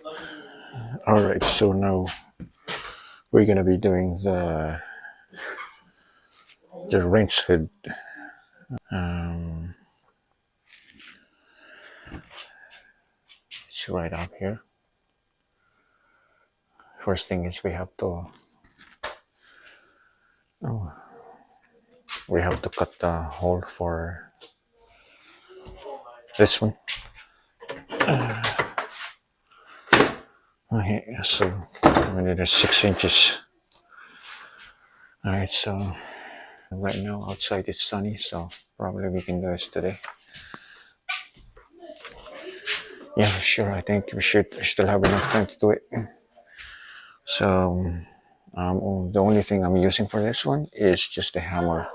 All right, so now we're gonna be doing the wrench head. Um, it's right up here. First thing is oh, we have to cut the hole for this one. Okay, so we need a 6 inches. All right, so right now outside it's sunny, so probably we can do this today. Yeah, sure. I think we should still have enough time to do it. So the only thing I'm using for this one is just a hammer.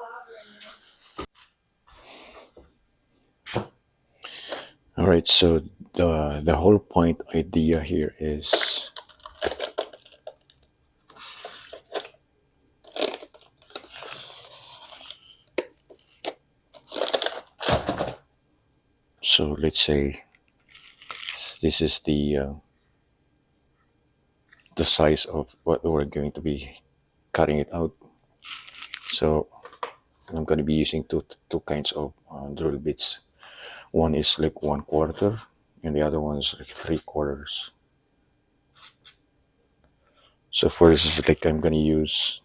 All right, so the whole point idea here is so let's say this is the size of what we're going to be cutting it out. So I'm going to be using two kinds of drill bits. One is like 1/4, and the other one is like 3/4. So for this, like I'm going to use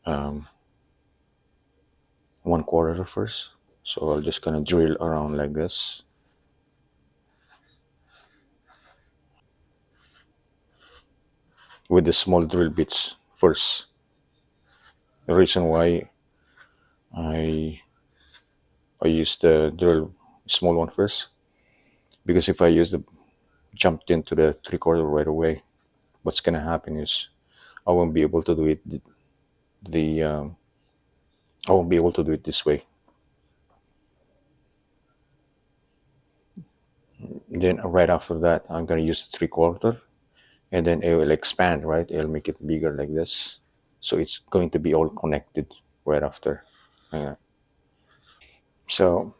1/4 first. So I'm just gonna drill around like this. With the small drill bits first. The reason why I I use the drill small one first, because if I use the jumped into the 3/4 right away, what's gonna happen is I won't be able to do it the I won't be able to do it this way. Then right after that, I'm gonna use the 3/4, and then it will expand. Right, it'll make it bigger like this, so it's going to be all connected right after. Yeah. So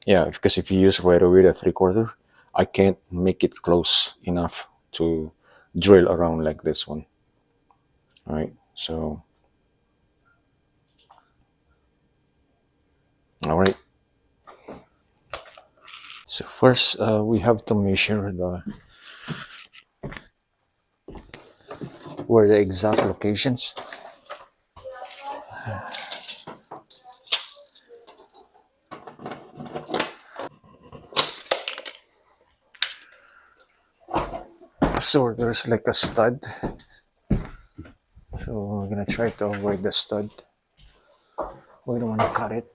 yeah, because if you use right away the 3/4, I can't make it close enough to drill around like this one. All right. So all right. So first, we have to measure the where the exact locations. So there's like a stud. So we're gonna try to avoid the stud. We don't want to cut it.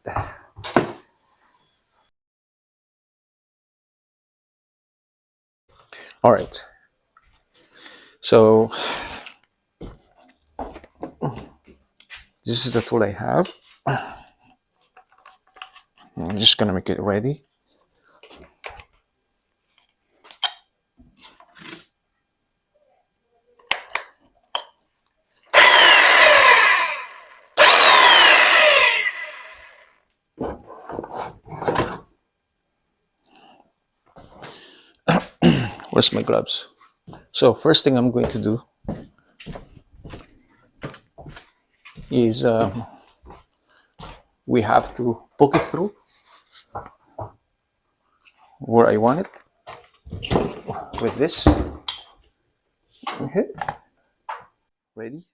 All right. So this is the tool I have. I'm just gonna make it ready. Where's my gloves? So first thing I'm going to do is we have to poke it through where I want it with this. Okay. Ready?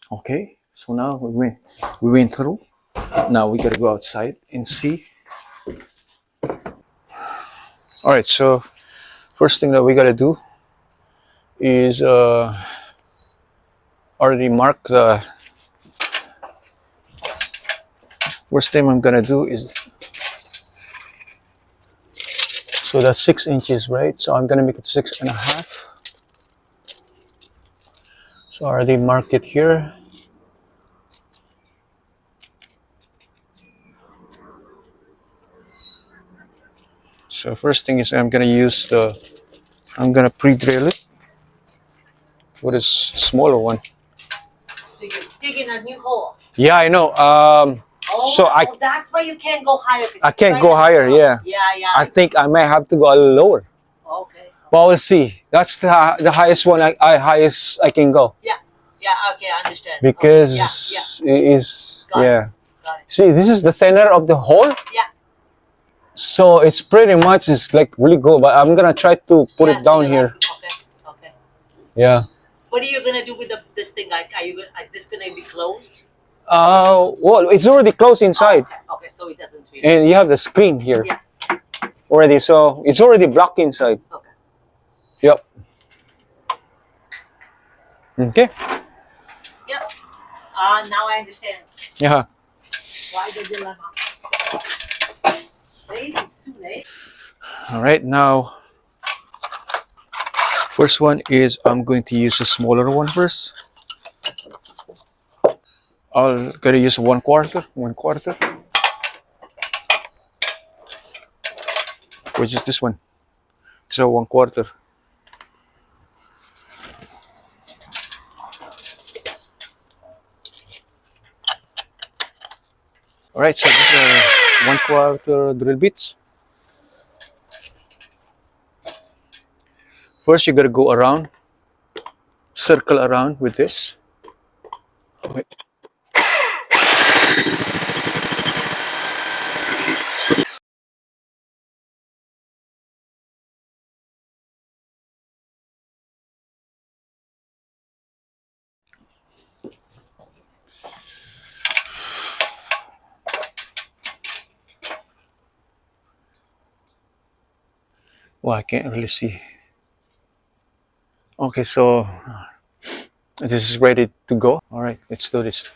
Okay. So now we went through. Now we gotta go outside and see. All right. So first thing that we gotta do is already mark the. First thing I'm gonna do is so that's 6 inches, right? So I'm gonna make it 6.5. So are they marked it here? So first thing is I'm gonna pre-drill it with a smaller one. So you're digging a new hole. Yeah, I know. That's why you can't go higher. I can't go higher. Yeah. Yeah. I think I might have to go a little lower. Okay. But we'll see. That's the highest one. Highest I can go. Yeah. Okay, I understand. Because it is Got it. See, this is the center of the hole. Yeah. So it's pretty much it's like really good. But I'm gonna try to put it down here. Okay. Yeah. What are you gonna do with this thing? Like, is this gonna be closed? Well, it's already closed inside. Okay, so it doesn't really. And you have the screen here. Yeah. Already, so it's already blocked inside. Okay. Yep. Okay. Yep. Now I understand. Yeah. Why the dilemma? Ladies, soon, eh? All right, now first one is I'm going to use a smaller one first. I'll gotta use 1/4, which is this one. So 1/4. All right, so these are 1/4 drill bits. First, you gotta go around, circle around with this. Wait. Well, I can't really see. Okay, so this is ready to go. All right, let's do this.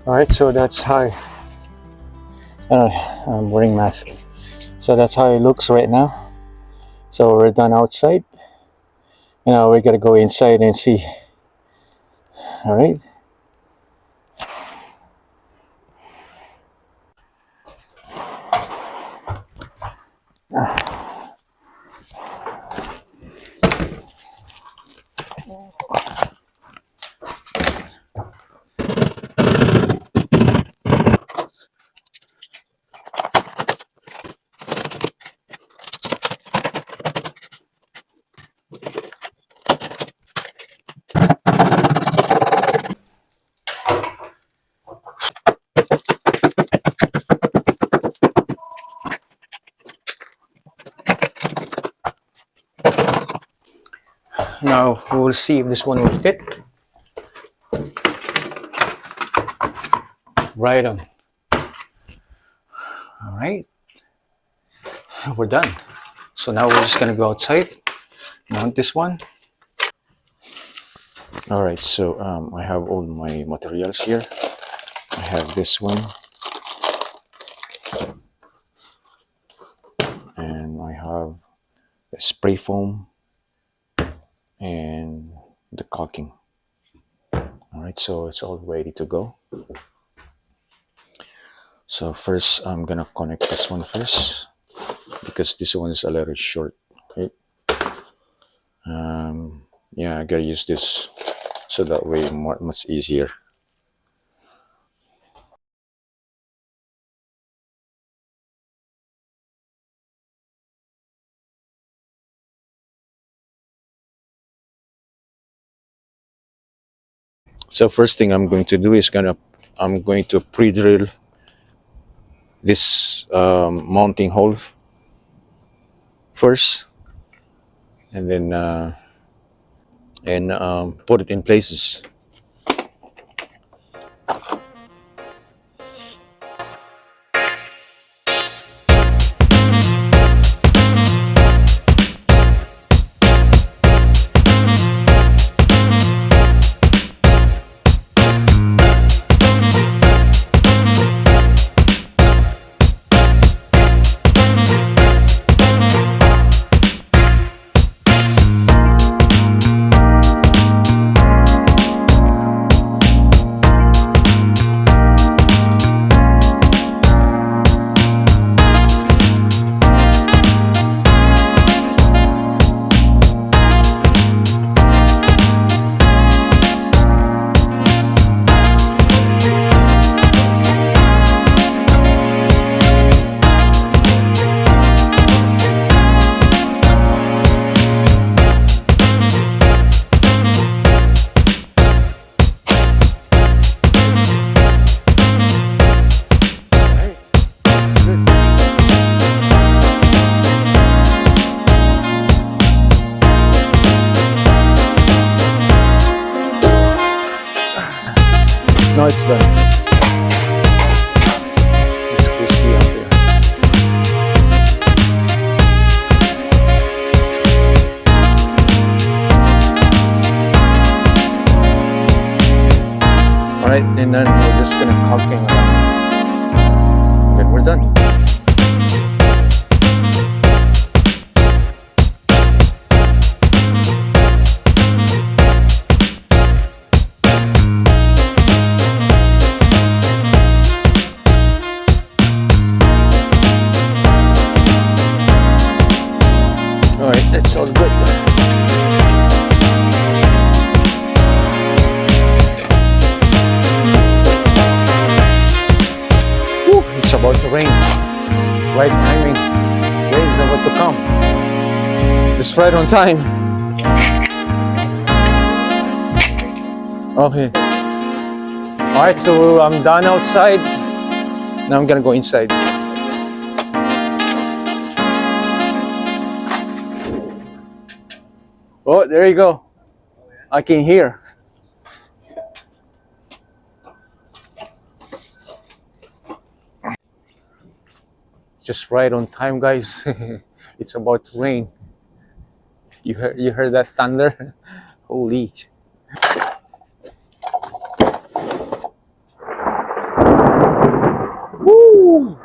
All right, so that's how I'm wearing mask. So that's how it looks right now. So we're done outside. Now we're gonna go inside and see. All right. Now we'll see if this one will fit. Right on. All right. We're done. So now we're just gonna go outside, mount this one. All right, so I have all my materials here. I have this one, and I have the spray foam and the caulking. All right, so it's all ready to go. So first, I'm gonna connect this one first because this one is a little short. Okay. Yeah, I gotta use this so that way much easier. So first thing I'm going to do is I'm going to pre-drill this mounting hole first, and then put it in places. Now it's done. Let's go see out there. Alright, and then we're just gonna caulking around. Then we're done. Alright, that's all good. Whew, it's about to rain. Right timing. Rain is about to come. Just right on time. Okay. Alright, so I'm done outside. Now I'm gonna go inside. Oh, there you go. I can hear. Just right on time, guys. It's about to rain. You heard that thunder? Holy. Woo!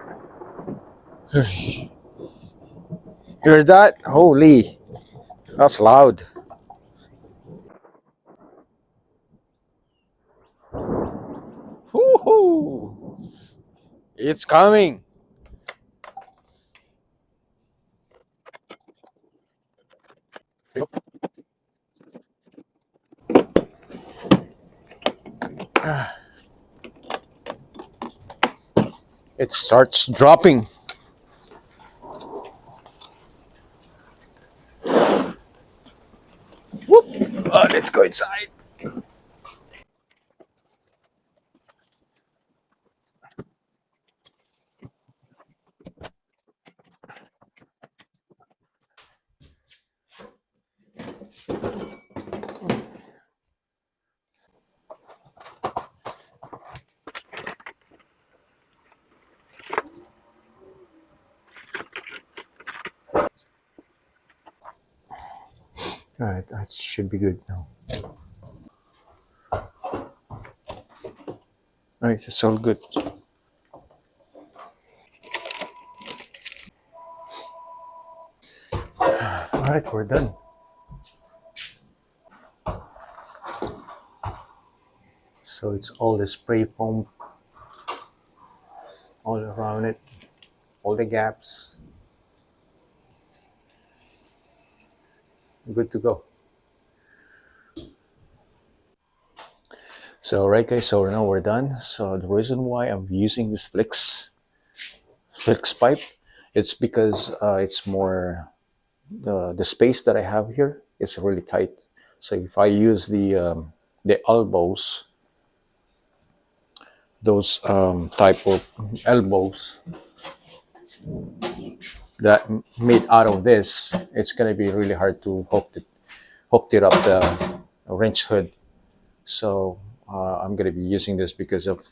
Heard that? Holy. That's loud. Woohoo! It's coming. It starts dropping. Whoop. Oh, let's go inside. All right, that should be good now. All right, it's all good. All right, we're done. So it's all the spray foam all around it, all the gaps. Good to go. So right guys, so now we're done. So the reason why I'm using this flex pipe, it's because it's more the space that I have here is really tight. So if I use the elbows, those type of elbows that made out of this, it's gonna be really hard to hook it up the wrench hood. So I'm gonna be using this because of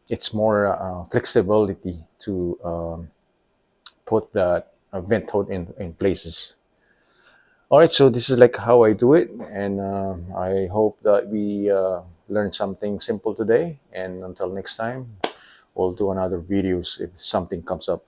it's more flexibility to put that vent hood in places. All right, so this is like how I do it, and I hope that we learned something simple today. And until next time, we'll do another videos if something comes up.